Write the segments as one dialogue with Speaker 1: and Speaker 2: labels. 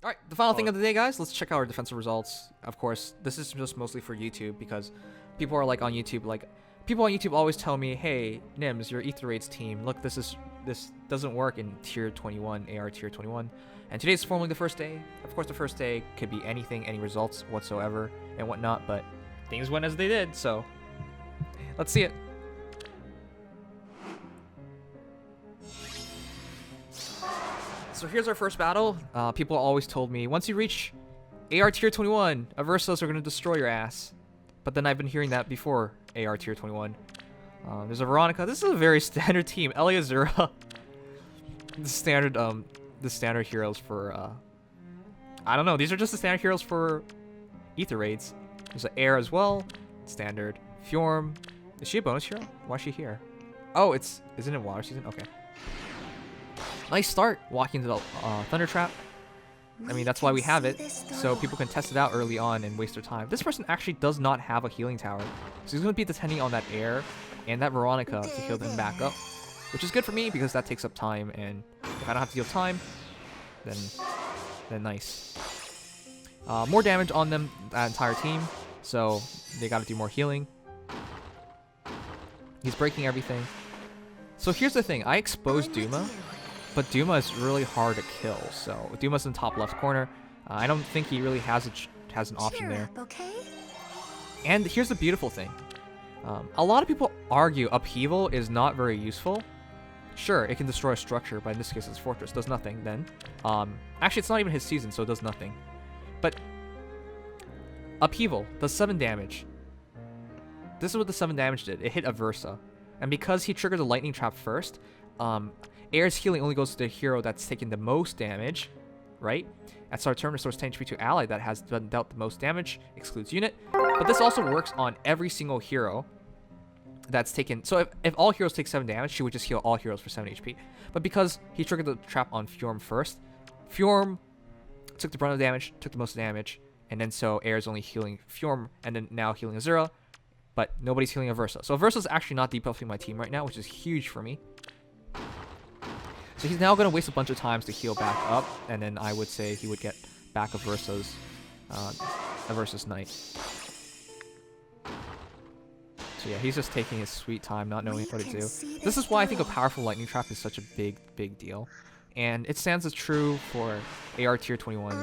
Speaker 1: Alright, the final thing of the day, guys, let's check out our defensive results. Of course, this is just mostly for YouTube because people are like on YouTube, people on YouTube always tell me, hey, Nims, your Aether Raids team, look, this doesn't work in tier 21, AR tier 21. And today's formally the first day. Of course, the first day could be anything, any results whatsoever and whatnot, but things went as they did, so let's see it. So here's our first battle. People always told me, once you reach AR tier 21, Aversos are going to destroy your ass. But then I've been hearing that before AR tier 21. There's a Veronica. This is a very standard team. Azura. The standard heroes for, I don't know. These are just the standard heroes for Aether Raids. There's an Air as well. Standard. Fjorm. Is she a bonus hero? Why is she here? Oh, isn't it water season? Okay. Nice start walking into the Thunder Trap. I mean, that's why we have it, so people can test it out early on and waste their time. This person actually does not have a healing tower, so he's going to be depending on that Air and that Veronica to heal them back up, which is good for me because that takes up time, and if I don't have to deal time, then nice. More damage on them, that entire team, so they got to do more healing. He's breaking everything. So here's the thing, I exposed Duma. But Duma is really hard to kill, so Duma's in the top left corner. I don't think he really has an option there. And here's the beautiful thing. A lot of people argue Upheaval is not very useful. Sure, it can destroy a structure, but in this case it's Fortress. Does nothing then. Actually, it's not even his season, so it does nothing. But Upheaval does 7 damage. This is what the 7 damage did. It hit Aversa. And because he triggered the lightning trap first, Air's healing only goes to the hero that's taken the most damage, right? At start turn, restores 10 HP to ally that has dealt the most damage, excludes unit. But this also works on every single hero that's taken. So if all heroes take 7 damage, she would just heal all heroes for 7 HP. But because he triggered the trap on Fjorm first, Fjorm took the brunt of damage, took the most damage, and then so Air's only healing Fjorm, and then now healing Azura, but nobody's healing Aversa. So Aversa's actually not debuffing my team right now, which is huge for me. So he's now going to waste a bunch of times to heal back up, and then I would say he would get back Aversa's Knight. So yeah, he's just taking his sweet time, not knowing what to do. This is why I think a powerful lightning trap is such a big deal. And it stands as true for AR tier 21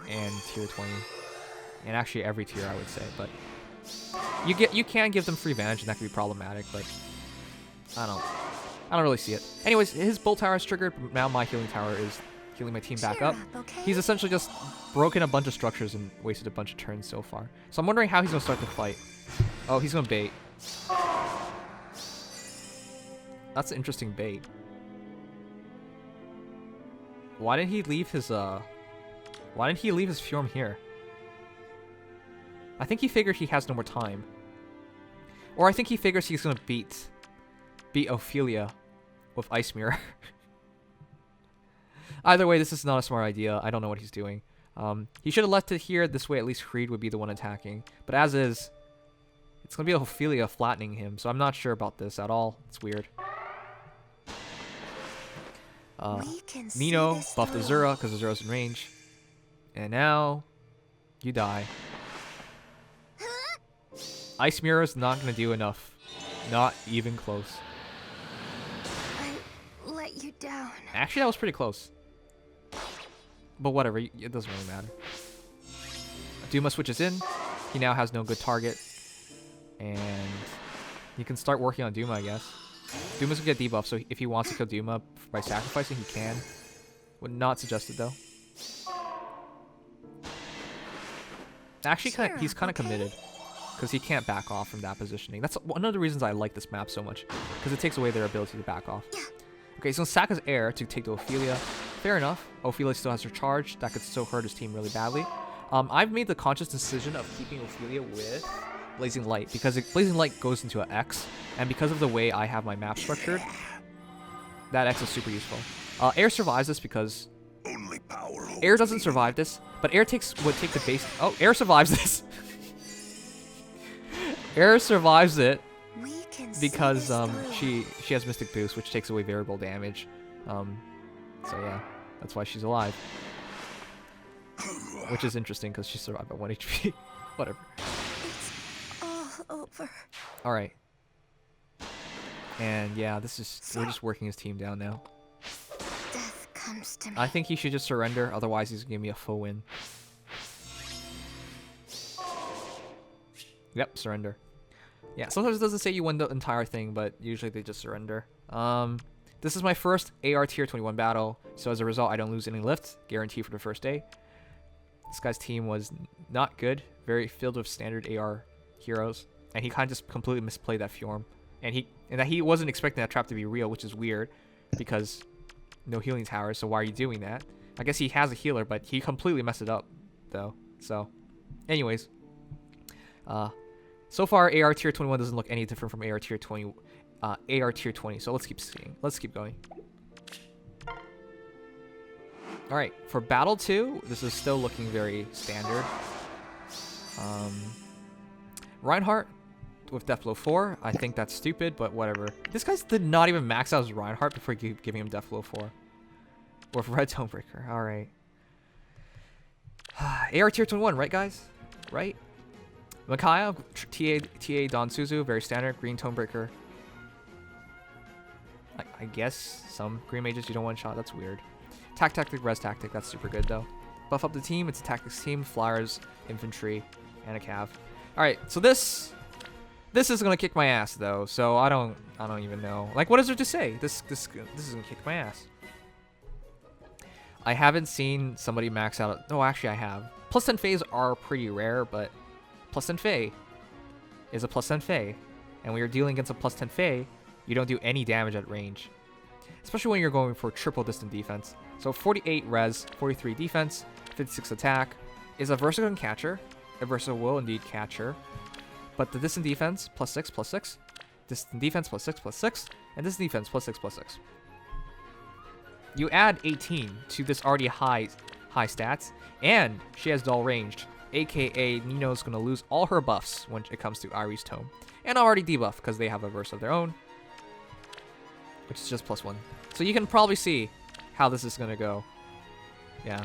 Speaker 1: and tier 20. And actually every tier, I would say. But you can give them free advantage, and that can be problematic, but I don't really see it. Anyways, his Bolt Tower is triggered, but now my healing tower is healing my team back up. He's essentially just broken a bunch of structures and wasted a bunch of turns so far. So I'm wondering how he's going to start the fight. Oh, he's going to bait. That's an interesting bait. Why didn't he leave his Fjorm here? I think he figured he has no more time. Or I think he figures he's going to beat Ophelia with Ice Mirror. Either way, this is not a smart idea. I don't know what he's doing. He should have left it here. This way, at least Hrid would be the one attacking. But as is, it's going to be Ophelia flattening him. So I'm not sure about this at all. It's weird. Nino buffed Azura because Azura's in range. And now, you die. Ice Mirror is not going to do enough. Not even close.
Speaker 2: I let you down.
Speaker 1: Actually, that was pretty close. But whatever, it doesn't really matter. Duma switches in. He now has no good target. And you can start working on Duma, I guess. Duma's gonna get debuffed, so if he wants to kill Duma by sacrificing, he can. Would not suggest it, though. Actually, he's kind of committed. Because he can't back off from that positioning. That's one of the reasons I like this map so much. Because it takes away their ability to back off. Okay, he's going to sack his Air to take the Ophelia. Fair enough. Ophelia still has her charge. That could still hurt his team really badly. I've made the conscious decision of keeping Ophelia with Blazing Light. Because Blazing Light goes into an X. And because of the way I have my map structured, that X is super useful. Air survives this because Air doesn't survive this. But Air would take the base... Oh, Air survives this. Air survives it because she has Mystic Boost, which takes away variable damage. So yeah, that's why she's alive. Which is interesting because she survived at 1 HP. Whatever.
Speaker 2: It's all over.
Speaker 1: Alright. And yeah, we're just working his team down now.
Speaker 2: Death comes to me.
Speaker 1: I think he should just surrender, otherwise he's gonna give me a full win. Yep, surrender. Yeah, sometimes it doesn't say you win the entire thing, but usually they just surrender. This is my first AR Tier 21 battle, so as a result, I don't lose any lift, guaranteed for the first day. This guy's team was not good, very filled with standard AR heroes, and he kind of just completely misplayed that Fjorm. And that he wasn't expecting that trap to be real, which is weird, because no healing towers, so why are you doing that? I guess he has a healer, but he completely messed it up, though. So, anyways. So far, AR Tier 21 doesn't look any different from AR Tier 20, AR Tier 20, so let's keep seeing. Let's keep going. Alright, for Battle 2, this is still looking very standard. Reinhardt with Death Blow 4, I think that's stupid, but whatever. This guy did not even max out his Reinhardt before giving him Death Blow 4. With Red Tonebreaker, alright. AR Tier 21, right guys? Right? Micaiah, TA Don Suzu, very standard, green Tonebreaker. I guess some green mages you don't one-shot, that's weird. Tactic, res tactic, that's super good though. Buff up the team, it's a tactics team, flyers, infantry, and a cav. Alright, so this is gonna kick my ass though, so I don't even know. Like, what is there to say? This is gonna kick my ass. I haven't seen somebody max out. No, actually I have. Plus 10 Fays are pretty rare, but plus 10 Fey is a plus 10 Fey. And when you're dealing against a plus 10 Fey, you don't do any damage at range. Especially when you're going for triple distant defense. So 48 res, 43 defense, 56 attack. Is a Versa gonna catch her? A Versa will indeed catch her. But the distant defense, +6/+6. Distant defense, +6/+6. And distant defense, +6/+6. You add 18 to this already high stats. And she has dull ranged. AKA Nino's gonna lose all her buffs when it comes to Irie's Tome. And already debuff because they have a Versa of their own. Which is just +1. So you can probably see how this is gonna go. Yeah.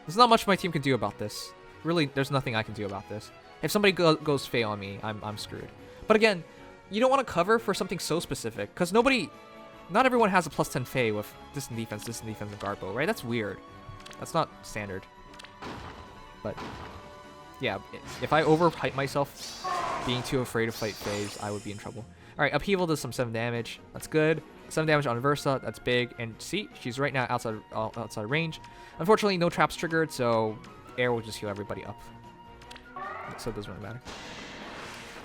Speaker 1: There's not much my team can do about this. Really, there's nothing I can do about this. If somebody goes Fey on me, I'm screwed. But again, you don't want to cover for something so specific, because not everyone has a plus 10 Fey with distant defense, and Garbo, right? That's weird. That's not standard. But yeah, if I overhype myself being too afraid to fight Fays, I would be in trouble. Alright, Upheaval does some 7 damage. That's good. 7 damage on Versa, that's big. And see, she's right now outside range. Unfortunately, no traps triggered, so air will just heal everybody up. So it doesn't really matter.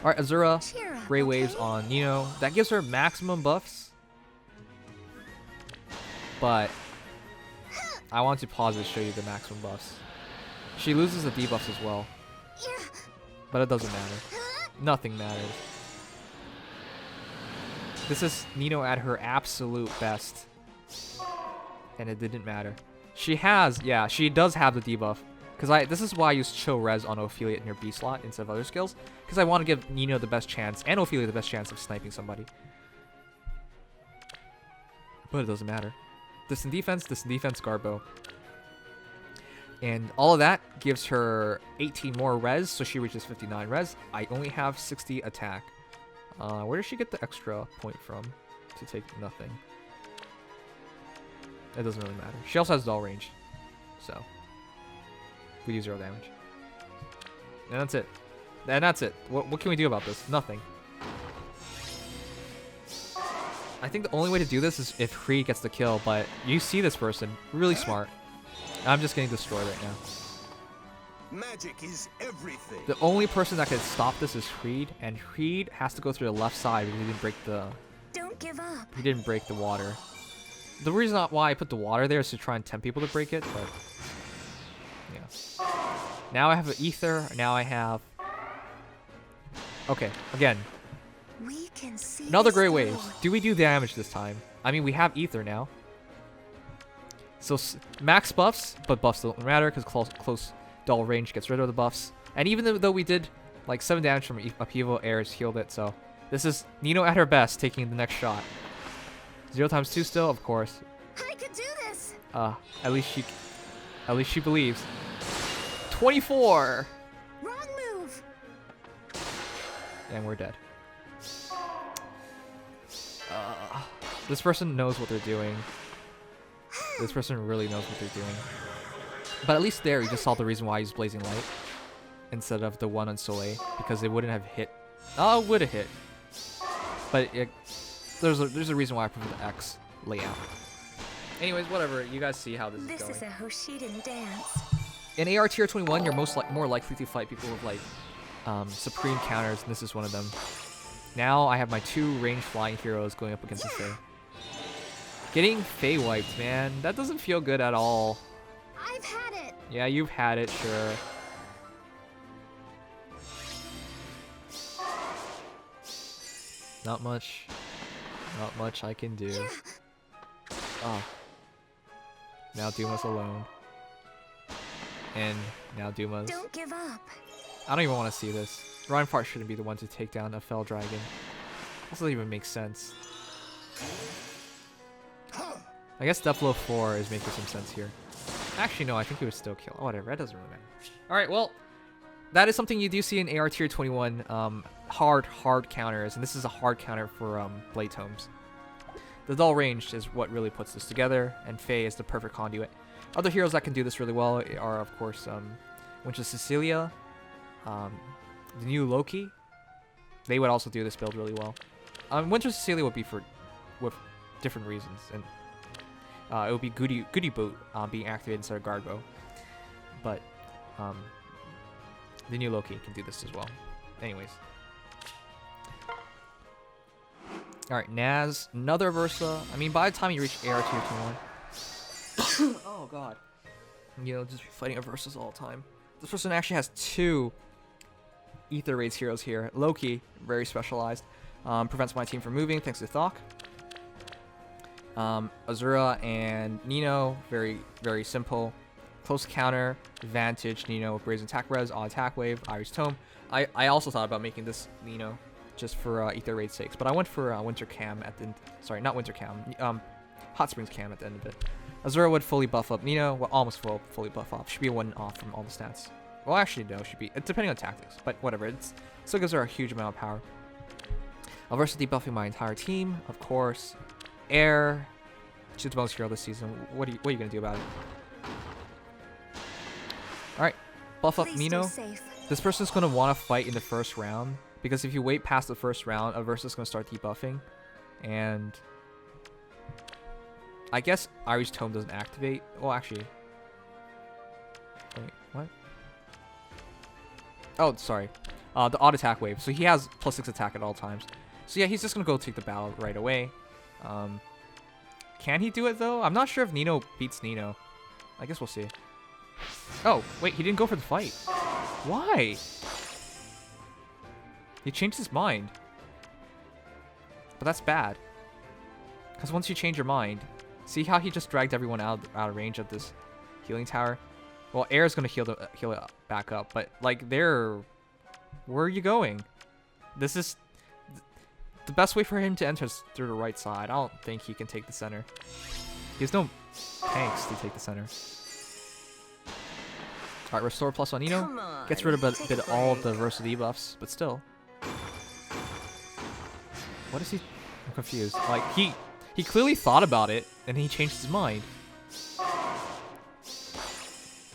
Speaker 1: Alright, Azura, Ray Waves on Nino. That gives her maximum buffs. But I want to pause it to show you the maximum buffs. She loses the debuffs as well. But it doesn't matter. Nothing matters. This is Nino at her absolute best. And it didn't matter. She does have the debuff. Because this is why I use chill res on Ophelia in her B slot instead of other skills. Because I want to give Nino the best chance, and Ophelia the best chance of sniping somebody. But it doesn't matter. Distant defense, Garbo. And all of that gives her 18 more res, so she reaches 59 res. I only have 60 attack. Where does she get the extra point from to take nothing? It doesn't really matter. She also has dull range, so we do 0 damage. And that's it. And that's it. What can we do about this? Nothing. I think the only way to do this is if Hrid gets the kill, but you see this person. Really smart. I'm just getting destroyed right now.
Speaker 3: Magic is everything.
Speaker 1: The only person that could stop this is Hrid, and Hrid has to go through the left side because he didn't break the...
Speaker 2: Don't give up.
Speaker 1: He didn't break the water. The reason why I put the water there is to try and tempt people to break it, but... yeah. Now I have an Aether, now I have... Okay, again.
Speaker 2: We can see
Speaker 1: Another Great Waves. Do we do damage this time? I mean, we have Aether now. So, max buffs, but buffs don't matter because close dull range gets rid of the buffs. And even though we did like 7 damage from Upheaval, Air's healed it, so this is Nino at her best taking the next shot. 0 times 2 still, of course.
Speaker 2: I could do this.
Speaker 1: At least she believes. 24.
Speaker 2: Wrong move.
Speaker 1: And we're dead. This person knows what they're doing. This person really knows what they're doing. But at least there, you just saw the reason why he's Blazing Light instead of the one on Soleil, because it wouldn't have hit. Oh, it would have hit. But there's a reason why I prefer the X layout. Anyways, whatever. You guys see how this is going.
Speaker 2: This is a Hoshiden dance.
Speaker 1: In AR Tier 21, you're more likely to fight people with like supreme counters, and this is one of them. Now I have my 2 ranged flying heroes going up against the Fae. Getting Fae wiped, man. That doesn't feel good at all.
Speaker 2: I've had it.
Speaker 1: Yeah, you've had it, sure. Not much I can do. Oh. Now Duma's alone. And now Duma's...
Speaker 2: Don't give up.
Speaker 1: I don't even want to see this. Reinhardt shouldn't be the one to take down a Fell Dragon. This doesn't even make sense. I guess Deathblow 4 is making some sense here. Actually, no, I think he would still kill. Oh, whatever, that doesn't really matter. Alright, well, that is something you do see in AR Tier 21. Hard counters, and this is a hard counter for Blade Tomes. The dull range is what really puts this together, and Fae is the perfect conduit. Other heroes that can do this really well are, of course, Winter Cecilia, the new Loki. They would also do this build really well. Winter Cecilia would be with different reasons, and it would be Goody Boot being activated instead of Guard Bow. But the new Loki can do this as well. Anyways. Alright, Naz, another Versa. I mean, by the time you reach AR Tier 21... oh god. You know, just fighting Versas all the time. This person actually has 2 Aether Raids heroes here. Loki, very specialized. Prevents my team from moving thanks to Thok. Azura and Nino, very, very simple. Close counter, advantage, Nino with Brazen Attack Res, on Attack Wave, Iris Tome. I also thought about making this Nino just for Aether Raid sakes, but I went for Winter Cam at the end. Sorry, not Winter Cam. Hot Springs Cam at the end of it. Azura would fully buff up Nino, well, almost fully buff off. Should be a 1 off from all the stats. Well, actually, no, should be. It's depending on tactics, but whatever. It still gives her a huge amount of power. Versa debuffing my entire team, of course. Air. She's the most hero this season. What are you gonna do about it? Alright, buff up Nino. This person's gonna want to fight in the first round, because if you wait past the first round, Aversa's gonna start debuffing, and I guess Iris Tome doesn't activate. Well, actually, wait, what? Oh, sorry. The odd attack wave. So he has +6 attack at all times. So yeah, he's just gonna go take the battle right away. Can he do it though? I'm not sure if Nino beats Nino. I guess we'll see. Oh, wait, he didn't go for the fight. Why? He changed his mind. But that's bad. Because once you change your mind, see how he just dragged everyone out of range of this healing tower? Well, Air's gonna heal it back up, but like where are you going? This is the best way for him to enter is through the right side. I don't think he can take the center. He has no tanks to take the center. Alright, restore plus on Nino. Gets rid of a bit of all of the Versa debuffs, but still. What is he? I'm confused. Like he clearly thought about it and he changed his mind.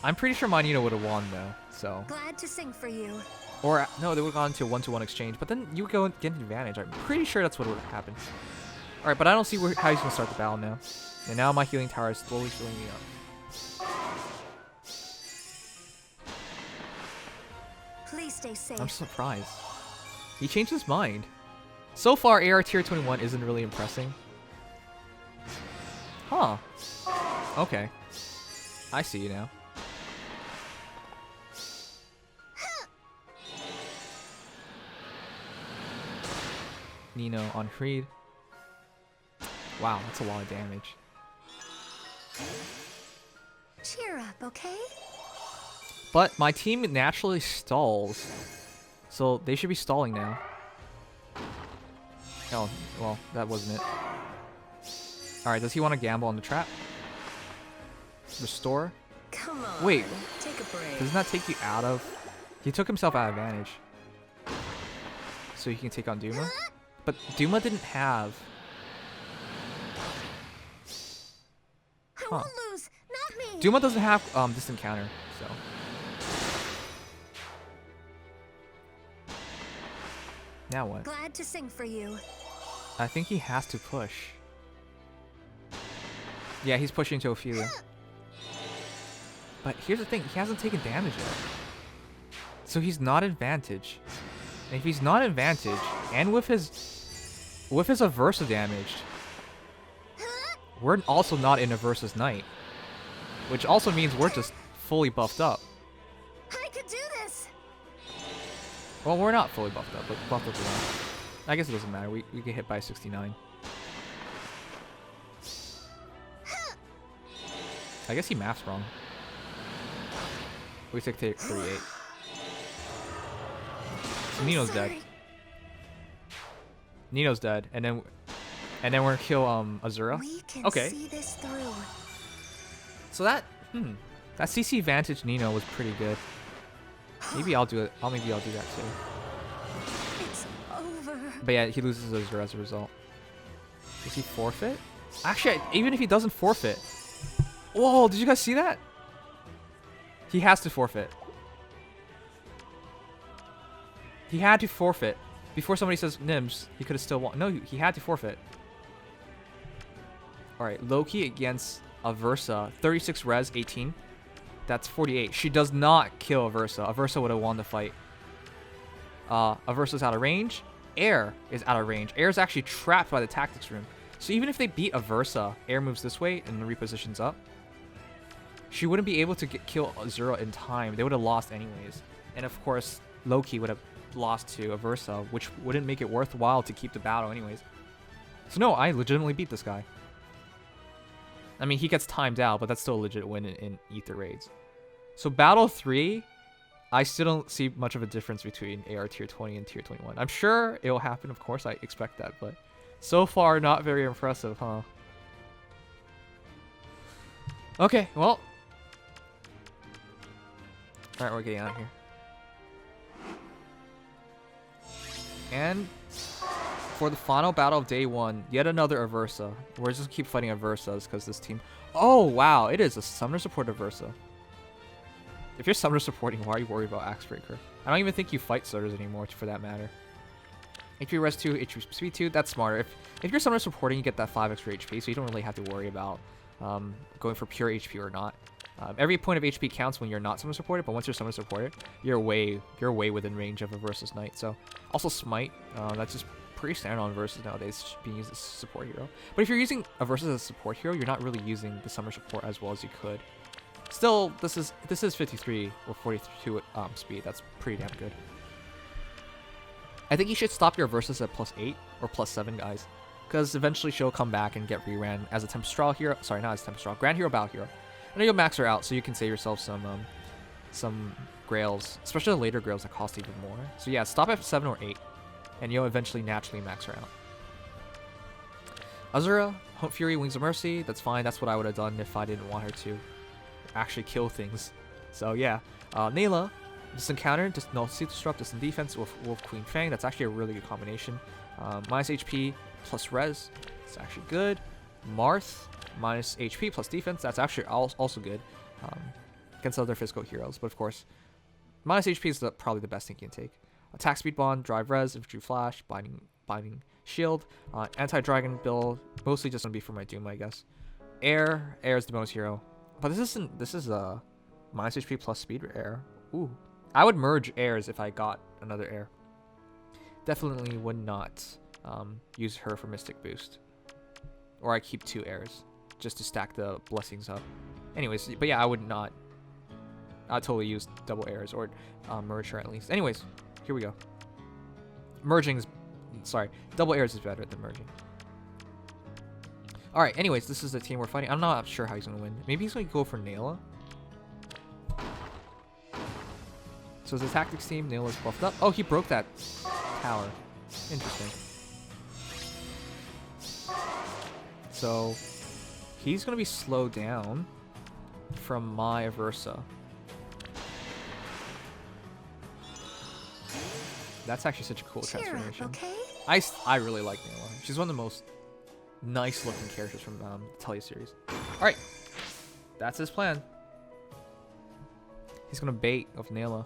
Speaker 1: I'm pretty sure my Nino would have won though, so.
Speaker 2: Glad to sing for you.
Speaker 1: Or no, they would have gone to a 1-to-1 exchange, but then you would go and get an advantage. I'm pretty sure that's what would have happened. Alright, but I don't see how he's gonna start the battle now. And now my healing tower is slowly filling me up.
Speaker 2: Please stay safe.
Speaker 1: I'm surprised. He changed his mind. So far, AR Tier 21 isn't really impressing. Huh. Okay. I see you now. Nino on Hrid. Wow, that's a lot of damage.
Speaker 2: Cheer up, okay?
Speaker 1: But my team naturally stalls. So they should be stalling now. Oh, well, that wasn't it. Alright, does he want to gamble on the trap? Restore?
Speaker 2: Come on.
Speaker 1: Wait.
Speaker 2: Take
Speaker 3: Take a break.
Speaker 1: Doesn't that take you out of... He took himself out of advantage. So he can take on Duma. But Duma didn't have...
Speaker 2: I won't lose. Not me.
Speaker 1: Duma doesn't have distant counter, so... Now what?
Speaker 2: Glad to sing for you.
Speaker 1: I think he has to push. Yeah, he's pushing to Ophelia. But here's the thing, he hasn't taken damage yet. So he's not advantage. And if he's not advantage, and with his Aversa damaged, we're also not in Aversa's Knight. Which also means we're just fully buffed up.
Speaker 2: I could do this.
Speaker 1: Well, we're not fully buffed up, but buffed up enough. I guess it doesn't matter, we get hit by 69. I guess he maths wrong. We took 38. So Nino's dead. Nino's dead, and then we're gonna kill Azura.
Speaker 2: We can
Speaker 1: Okay.
Speaker 2: see this through.
Speaker 1: So that CC Vantage Nino was pretty good. Maybe I'll do it. Maybe I'll do that too.
Speaker 2: It's over.
Speaker 1: But yeah, he loses Azura as a result. Does he forfeit? Actually, even if he doesn't forfeit. Whoa, did you guys see that? He has to forfeit. He had to forfeit. Before somebody says Nims, he could have still won. No, he had to forfeit. Alright, Loki against Aversa. 36 res, 18. That's 48. She does not kill Aversa. Aversa would have won the fight. Aversa's out of range. Air is out of range. Air is actually trapped by the tactics room. So even if they beat Aversa, Air moves this way and repositions up. She wouldn't be able to kill Azura in time. They would have lost anyways. And of course, Loki would have lost to Aversa, which wouldn't make it worthwhile to keep the battle anyways. So no, I legitimately beat this guy. I mean, he gets timed out, but that's still a legit win in Aether Raids. So Battle 3, I still don't see much of a difference between AR Tier 20 and Tier 21. I'm sure it will happen, of course, I expect that, but so far, not very impressive, huh? Okay, well. Alright, we're getting out of here. And for the final battle of day 1, yet another Aversa. We're just keep fighting Aversas because this team... Oh, wow, it is a summoner support Aversa. If you're summoner supporting, why are you worried about Axe Breaker? I don't even think you fight starters anymore, for that matter. HP res 2, HP speed 2, that's smarter. If you're summoner supporting, you get that 5 extra HP, so you don't really have to worry about going for pure HP or not. Every point of HP counts when you're not summoner supported, but once you're summoner supported, you're way within range of a versus knight. So also smite, that's just pretty standard on versus nowadays, being used as a support hero. But if you're using a versus as a support hero, you're not really using the summoner support as well as you could. Still, this is 53 or 42 speed. That's pretty damn good. I think you should stop your versus at +8 or +7, guys, because eventually she'll come back and get reran as a Tempestral hero. Sorry, not as Tempestral, Grand Hero Battle Hero. And then you'll max her out, so you can save yourself some grails, especially the later grails that cost even more. So yeah, stop at 7 or 8, and you'll eventually naturally max her out. Azura, Hunt Fury, Wings of Mercy. That's fine. That's what I would have done if I didn't want her to actually kill things. So yeah, Nayla, distant counter, just no Seed Disrupt, distant defense with Wolf Queen Fang. That's actually a really good combination. Minus HP plus res. It's actually good. Marth, minus HP plus defense. That's actually also good against other physical heroes. But of course, minus HP is probably the best thing you can take. Attack speed bond, drive res, infantry flash, binding shield, anti-dragon build. Mostly just gonna be for my Doom, I guess. Air is the bonus hero. But this is a minus HP plus speed air. Ooh, I would merge airs if I got another air. Definitely would not use her for Mystic Boost. Or I keep 2 airs just to stack the blessings up. Anyways, but yeah, I would not. I'd totally use double airs or merge her at least. Anyways, here we go. Double airs is better than merging. Alright, anyways, this is the team we're fighting. I'm not sure how he's going to win. Maybe he's going to go for Nayla. So it's a tactics team. Nayla's buffed up. Oh, he broke that tower. Interesting. So he's going to be slowed down from my Aversa. That's actually such a cool
Speaker 2: Cheer
Speaker 1: transformation.
Speaker 2: up, okay?
Speaker 1: I really like Nino. She's one of the most nice looking characters from the teleseries. Alright. That's his plan. He's gonna bait of Nayla.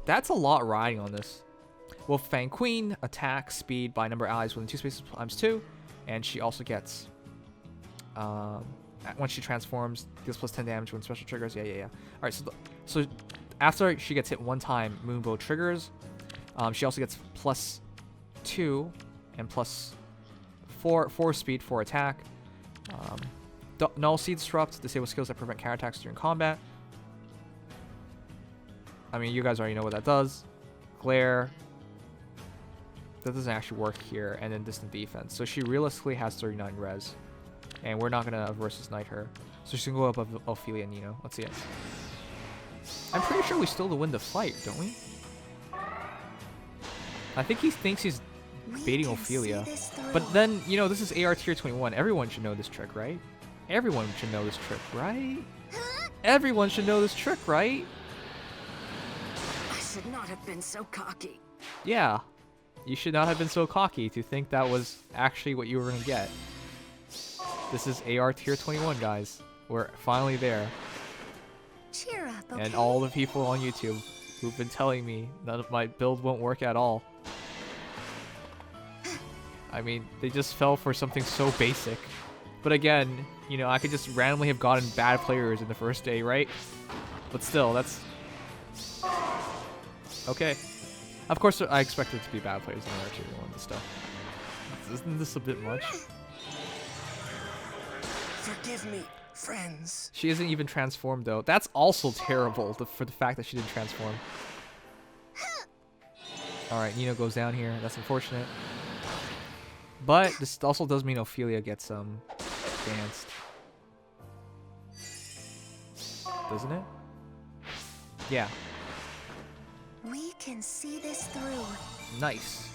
Speaker 1: That's a lot riding on this. Well, Fang Queen, attack, speed by number of allies within 2 spaces times 2. And she also gets, once she transforms, deals plus 10 damage when special triggers. Yeah. Alright, so after she gets hit 1 time, Moonbow triggers. She also gets plus 2 and plus 4 speed for attack. Null Seed Disrupt, disable skills that prevent counterattacks during combat. I mean, you guys already know what that does. Glare. That doesn't actually work here. And then Distant Defense. So she realistically has 39 res. And we're not going to versus knight her. So she's going to go up of Ophelia and Nino. Let's see it. I'm pretty sure we still win the fight, don't we? I think he thinks he's baiting Ophelia. But then, you know, this is AR Tier 21. Everyone should know this trick, right? Everyone should know this trick, right? Everyone should know this trick, right?
Speaker 2: I should not have been so cocky.
Speaker 1: Yeah. You should not have been so cocky to think that was actually what you were going to get. This is AR Tier 21, guys. We're finally there.
Speaker 2: Cheer up, okay?
Speaker 1: And all the people on YouTube who've been telling me none of my build won't work at all. I mean, they just fell for something so basic. But again, you know, I could just randomly have gotten bad players in the first day, right? But still, that's... Okay. Of course, I expect it to be bad players in the Tier 1 and stuff. Isn't this a bit much?
Speaker 3: Forgive me, friends.
Speaker 1: She isn't even transformed, though. That's also terrible, for the fact that she didn't transform. Alright, Nino goes down here. That's unfortunate. But this also does mean Ophelia gets danced. Doesn't it? Yeah.
Speaker 2: We can see this through.
Speaker 1: Nice.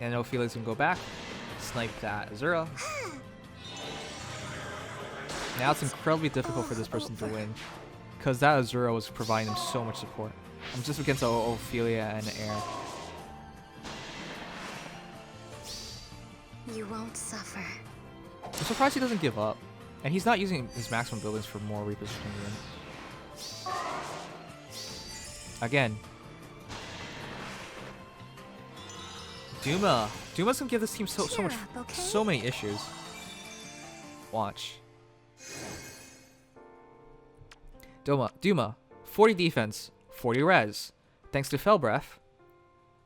Speaker 1: And Ophelia's gonna go back. Snipe that Azura. Now it's incredibly difficult for this person to win. Because that Azura was providing them so much support. I'm just against Ophelia and Air.
Speaker 2: You won't suffer.
Speaker 1: I'm surprised he doesn't give up. And he's not using his maximum buildings for more repositioning. Again. Duma. Duma's gonna give this team so many issues. Watch. Duma. 40 defense, 40 res. Thanks to Fell Breath.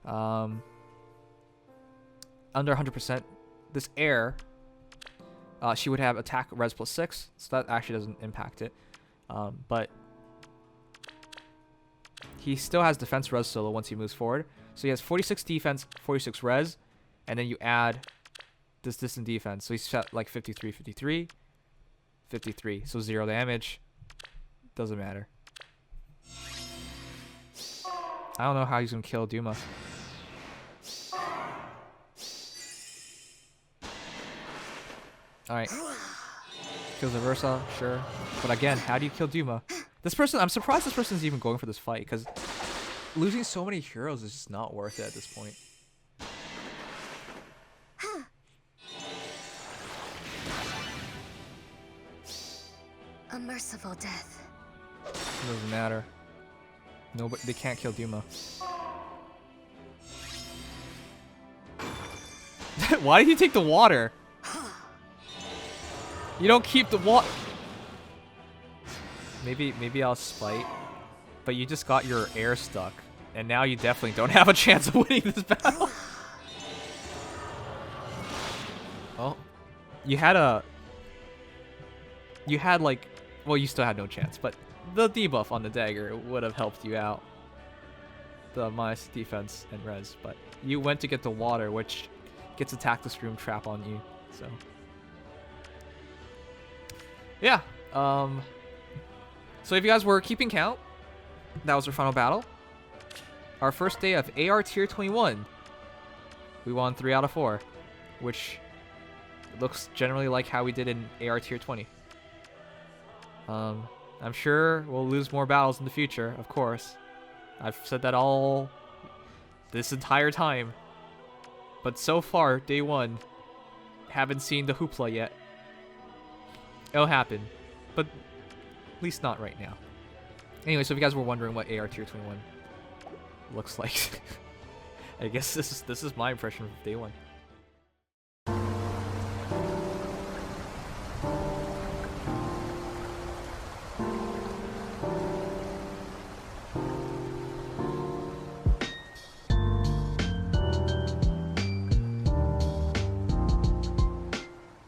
Speaker 1: Under 100%. This Air, she would have attack res plus 6, so that actually doesn't impact it. But he still has defense res solo once he moves forward. So he has 46 defense, 46 res, and then you add this distant defense. So he's set like 53, 53, 53. So 0 damage. Doesn't matter. I don't know how he's gonna kill Duma. Alright. Kills the Versa, sure. But again, how do you kill Duma? This person, I'm surprised this person's even going for this fight, because losing so many heroes is just not worth it at this point.
Speaker 2: A merciful death.
Speaker 1: It doesn't matter. Nobody, they can't kill Duma. Why did he take the water? You don't keep the water. Maybe I'll spite. But you just got your air stuck. And now you definitely don't have a chance of winning this battle. Well, you had like, well, you still had no chance, but the debuff on the dagger would have helped you out. The minus defense and res, but you went to get the water, which gets a Tactus Room trap on you, so. Yeah, so if you guys were keeping count, that was our final battle. Our first day of AR Tier 21. We won 3 out of 4, which looks generally like how we did in AR Tier 20. I'm sure we'll lose more battles in the future, of course. I've said that all this entire time. But so far, day 1, haven't seen the hoopla yet. It'll happen, but at least not right now. Anyway, so if you guys were wondering what AR Tier 21 looks like, I guess this is my impression of day 1.